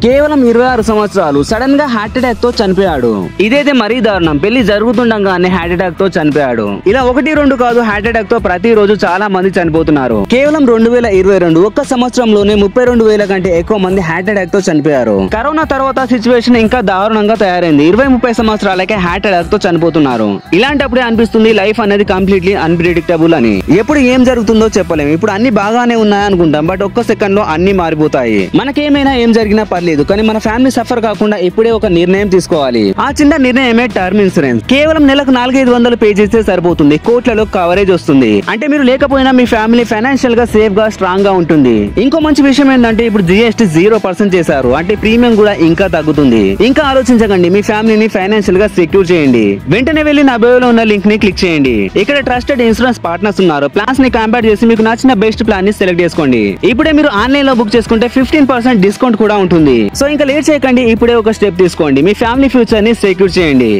కేవలం 26 సంవత్సరాలు సడన్ గా హార్ట్ అటాక్ తో చనిపోయాడు. ఇదైతే మరీ దారుణం. పెళ్లి జరుగుతుండగానే హార్ట్ అటాక్ తో చనిపోయాడు. ఇలా 1-2 కాదు, హార్ట్ అటాక్ తో ప్రతి రోజు చాలా మంది చనిపోతున్నారు. కేవలం 2022 ఒక్క సంవత్సరంలోనే 32,000 కంటే ఎక్కువ మంది హార్ట్ అటాక్ తో చనిపోయారు. కరోనా తర్వాత సిచ్యువేషన్ ఇంకా దారుణంగా తయారైంది. 20-30 సంవత్సరాలకే హార్ట్ అటాక్ తో చనిపోతున్నారు. ఇలాంటప్పుడే అనిపిస్తుంది లైఫ్ అనేది కంప్లీట్లీ అన్ప్రెడిక్టబుల్ అని. ఎప్పుడు ఏం జరుగుతుందో చెప్పలేము. ఇప్పుడు అన్ని బాగానే ఉన్నాయి అనుకుంటాం, బట్ ఒక్క సెకండ్ లో అన్ని మారిపోతాయి. మనకేమైనా ఏం జరిగినా పర్లేదు, కానీ మన ఫ్యామిలీ సఫర్ కాకుండా ఇప్పుడే ఒక నిర్ణయం తీసుకోవాలి. ఆ చిన్న నిర్ణయమే టర్మ్ ఇన్సూరెన్స్. కేవలం నెలకు 400-500 పేజెస్ సరిపోతుంది. కోట్లలో కవరేజ్ వస్తుంది. అంటే మీరు లేకపోయినా మీ ఫ్యామిలీ ఫైనాన్షియల్ గా సేఫ్ గా స్ట్రాంగ్ గా ఉంటుంది. ఇంకో మంచి విషయం ఏంటంటే ఇప్పుడు GST 0% చేశారు. అంటే ప్రీమియం కూడా ఇంకా తగ్గుతుంది. ఇంకా ఆలోచించకండి, మీ ఫ్యామిలీని ఫైనాన్షియల్ గా సెక్యూర్ చేయండి. వెంటనే వెళ్లి నా బయోలో ఉన్న లింక్ ని క్లిక్ చేయండి. ఇక్కడ ట్రస్టెడ్ ఇన్సూరెన్స్ పార్ట్నర్స్ ఉన్నారు. ప్లాన్స్ ని కంపేర్ చేసి మీకు నచ్చిన బెస్ట్ ప్లాన్ ని సెలెక్ట్ చేసుకోండి. ఇప్పుడే మీరు ఆన్లైన్ లో బుక్ చేసుకుంటే 15% డిస్కౌంట్ కూడా ఉంటుంది. సో ఇంకా లేట్ చేయకండి, ఇప్పుడే ఒక స్టెప్ తీసుకోండి. మీ ఫ్యామిలీ ఫ్యూచర్ ని సెక్యూర్ చేయండి.